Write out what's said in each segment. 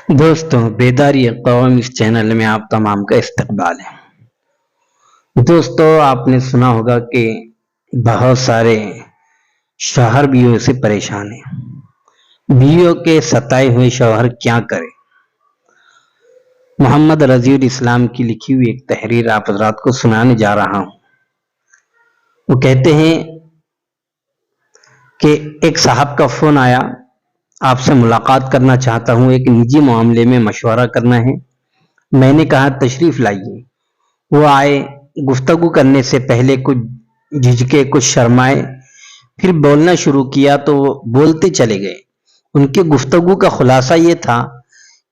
دوستوں، بیداری قوم اس چینل میں آپ تمام کا استقبال ہے۔ دوستوں، آپ نے سنا ہوگا کہ بہت سارے شوہر بیویوں سے پریشان ہیں۔ بیویوں کے ستائے ہوئے شوہر کیا کرے؟ محمد رضی الاسلام کی لکھی ہوئی ایک تحریر آپ حضرات کو سنانے جا رہا ہوں۔ وہ کہتے ہیں کہ ایک صاحب کا فون آیا، آپ سے ملاقات کرنا چاہتا ہوں، ایک نجی معاملے میں مشورہ کرنا ہے۔ میں نے کہا تشریف لائیے۔ وہ آئے، گفتگو کرنے سے پہلے کچھ جھجکے، کچھ شرمائے، پھر بولنا شروع کیا تو وہ بولتے چلے گئے۔ ان کی گفتگو کا خلاصہ یہ تھا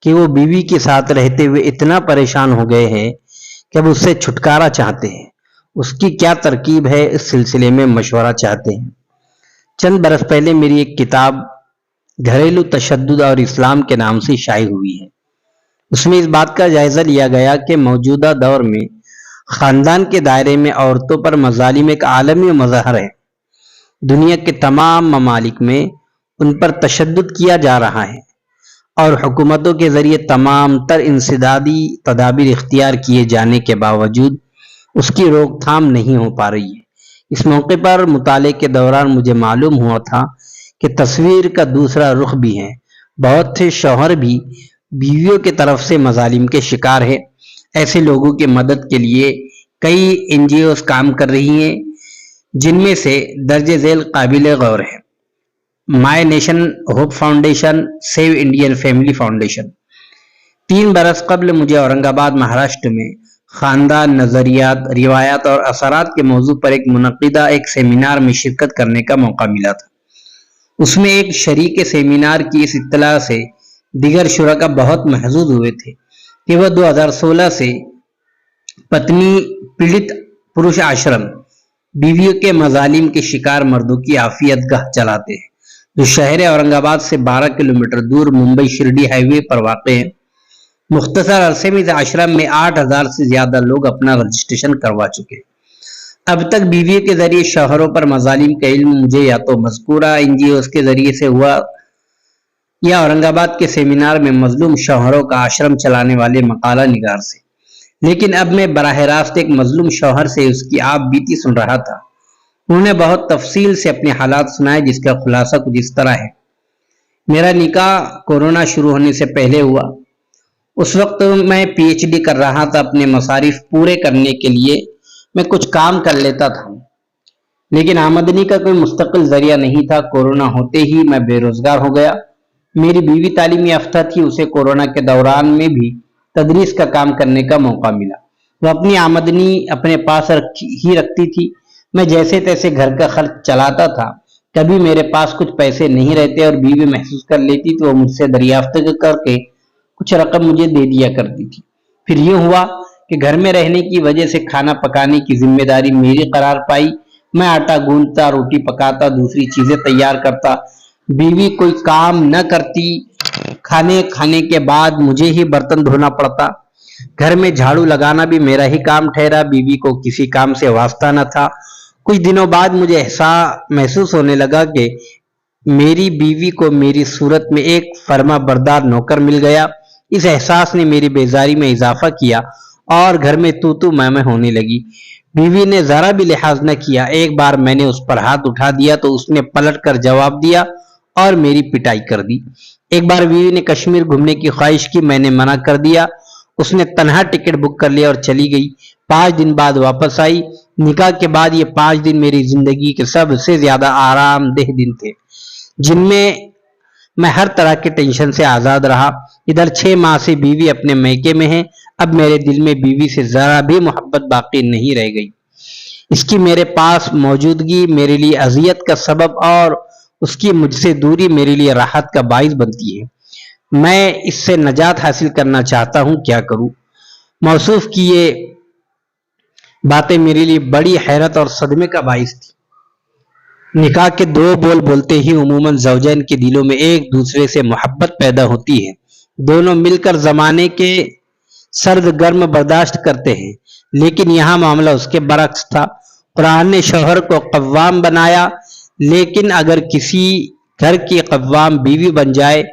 کہ وہ بیوی کے ساتھ رہتے ہوئے اتنا پریشان ہو گئے ہیں کہ اب اس سے چھٹکارا چاہتے ہیں۔ اس کی کیا ترکیب ہے، اس سلسلے میں مشورہ چاہتے ہیں۔ چند برس پہلے میری ایک کتاب گھریلو تشدد اور اسلام کے نام سے شائع ہوئی ہے۔ اس میں اس بات کا جائزہ لیا گیا کہ موجودہ دور میں خاندان کے دائرے میں عورتوں پر مظالم ایک عالمی مظاہر ہے۔ دنیا کے تمام ممالک میں ان پر تشدد کیا جا رہا ہے اور حکومتوں کے ذریعے تمام تر انسدادی تدابیر اختیار کیے جانے کے باوجود اس کی روک تھام نہیں ہو پا رہی ہے۔ اس موقع پر مطالعے کے دوران مجھے معلوم ہوا تھا کہ تصویر کا دوسرا رخ بھی ہے۔ بہت سے شوہر بھی بیویوں کی طرف سے مظالم کے شکار ہیں۔ ایسے لوگوں کی مدد کے لیے کئی NGOs کام کر رہی ہیں، جن میں سے درج ذیل قابل غور ہے my nation hope foundation, save Indian family foundation. 3 برس قبل مجھے اورنگ آباد مہاراشٹر میں خاندان، نظریات، روایات اور اثرات کے موضوع پر ایک منعقدہ ایک سیمینار میں شرکت کرنے کا موقع ملا تھا۔ اس میں ایک شریک سیمینار کی اس اطلاع سے دیگر شرکاء بہت محظوظ ہوئے تھے کہ وہ 2016 سے پتنی پیڑت پروش آشرم، بیویوں کے مظالم کے شکار مردوں کی عافیت گاہ چلاتے ہیں، جو شہر اورنگ آباد سے 12 کلومیٹر دور ممبئی شرڈی ہائی وے پر واقع ہے۔ مختصر عرصے میں اس آشرم میں 8000 سے زیادہ لوگ اپنا رجسٹریشن کروا چکے ہیں۔ اب تک بیویوں کے ذریعے شوہروں پر مظالم کا علم مجھے یا تو مذکورہ NGOs کے ذریعے سے ہوا یا اورنگ آباد کے سیمینار میں مظلوم شوہروں کا آشرم چلانے والے مقالہ نگار سے، لیکن اب میں براہ راست ایک مظلوم شوہر سے اس کی آپ بیتی سن رہا تھا۔ انہوں نے بہت تفصیل سے اپنے حالات سنائے، جس کا خلاصہ کچھ اس طرح ہے۔ میرا نکاح کورونا شروع ہونے سے پہلے ہوا۔ اس وقت میں PhD کر رہا تھا۔ اپنے مصارف پورے کرنے کے لیے میں کچھ کام کر لیتا تھا، لیکن آمدنی کا کوئی مستقل ذریعہ نہیں تھا۔ کورونا ہوتے ہی میں بے روزگار ہو گیا۔ میری بیوی تعلیم یافتہ تھی، اسے کورونا کے دوران میں بھی تدریس کا کام کرنے کا موقع ملا۔ وہ اپنی آمدنی اپنے پاس ہی رکھتی تھی۔ میں جیسے تیسے گھر کا خرچ چلاتا تھا۔ کبھی میرے پاس کچھ پیسے نہیں رہتے اور بیوی محسوس کر لیتی تو وہ مجھ سے دریافت کر کے کچھ رقم مجھے دے دیا کرتی تھی۔ پھر یہ ہوا کہ گھر میں رہنے کی وجہ سے کھانا پکانے کی ذمہ داری میری قرار پائی۔ میں آٹا گوندتا، روٹی پکاتا، دوسری چیزیں تیار کرتا، بیوی کوئی کام نہ کرتی۔ کھانے کے بعد مجھے ہی برتن دھونا پڑتا۔ گھر میں جھاڑو لگانا بھی میرا ہی کام ٹھہرا، بیوی کو کسی کام سے واسطہ نہ تھا۔ کچھ دنوں بعد مجھے محسوس ہونے لگا کہ میری بیوی کو میری صورت میں ایک فرما بردار نوکر مل گیا۔ اس احساس نے میری بیزاری میں اضافہ کیا اور گھر میں تو میں ہونے لگی۔ بیوی نے ذرا بھی لحاظ نہ کیا۔ ایک بار میں نے اس پر ہاتھ اٹھا دیا تو اس نے پلٹ کر جواب دیا اور میری پٹائی کر دی۔ ایک بار بیوی نے کشمیر گھومنے کی خواہش کی، میں نے منع کر دیا۔ اس نے تنہا ٹکٹ بک کر لیا اور چلی گئی۔ 5 دن بعد واپس آئی۔ نکاح کے بعد یہ 5 دن میری زندگی کے سب سے زیادہ آرام دہ دن تھے، جن میں ہر طرح کے ٹینشن سے آزاد رہا۔ ادھر 6 ماہ سے بیوی اپنے میکے میں ہے۔ اب میرے دل میں بیوی سے ذرا بھی محبت باقی نہیں رہ گئی۔ اس کی میرے پاس موجودگی میرے لیے اذیت کا سبب اور اس کی مجھ سے دوری میرے لیے راحت کا باعث بنتی ہے۔ میں اس سے نجات حاصل کرنا چاہتا ہوں، کیا کروں؟ موصوف کی یہ باتیں میرے لیے بڑی حیرت اور صدمے کا باعث تھی۔ نکاح کے 2 بول بولتے ہی عموماً زوجین کے دلوں میں ایک دوسرے سے محبت پیدا ہوتی ہے۔ دونوں مل کر زمانے کے سرد گرم برداشت کرتے ہیں، لیکن یہاں معاملہ اس کے برعکس تھا۔ قرآن نے شوہر کو قوام بنایا، لیکن اگر کسی گھر کی قوام بیوی بن جائے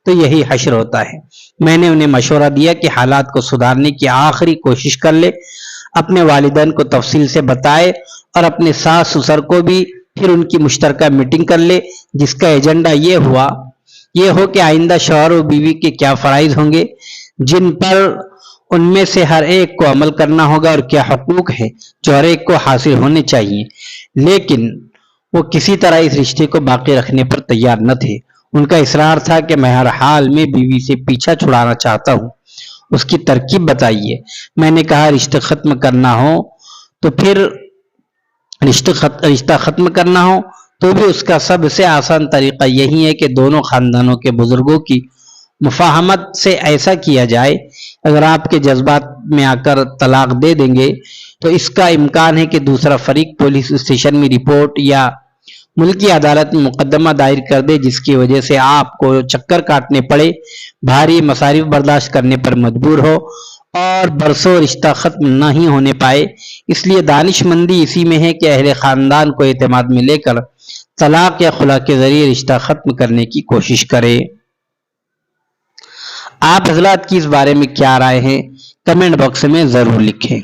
تو یہی حشر ہوتا ہے۔ میں نے انہیں مشورہ دیا کہ حالات کو سدھارنے کی آخری کوشش کر لے، اپنے والدین کو تفصیل سے بتائے اور اپنے ساس سسر کو بھی، پھر ان کی مشترکہ میٹنگ کر لے جس کا ایجنڈا یہ ہو کہ آئندہ شوہر و بیوی کے کیا فرائض ہوں گے، جن پر ان میں سے ہر ایک کو عمل کرنا ہوگا، اور کیا حقوق ہیں جو ہر ایک کو حاصل ہونے چاہیے۔ لیکن وہ کسی طرح اس رشتے کو باقی رکھنے پر تیار نہ تھے۔ ان کا اصرار تھا کہ میں ہر حال میں بیوی سے پیچھا چھڑانا چاہتا ہوں، اس کی ترکیب بتائیے۔ میں نے کہا رشتہ ختم کرنا ہو تو بھی اس کا سب سے آسان طریقہ یہی ہے کہ دونوں خاندانوں کے بزرگوں کی مفاہمت سے ایسا کیا جائے۔ اگر آپ کے جذبات میں آ کر طلاق دے دیں گے تو اس کا امکان ہے کہ دوسرا فریق پولیس اسٹیشن میں رپورٹ یا ملکی عدالت میں مقدمہ دائر کر دے، جس کی وجہ سے آپ کو چکر کاٹنے پڑے، بھاری مصارف برداشت کرنے پر مجبور ہو اور برسوں رشتہ ختم نہیں ہونے پائے۔ اس لیے دانش مندی اسی میں ہے کہ اہل خاندان کو اعتماد میں لے کر طلاق یا خلا کے ذریعے رشتہ ختم کرنے کی کوشش کرے۔ آپ حضرات کی اس بارے میں کیا رائے ہے؟ کمنٹ باکس میں ضرور لکھیں۔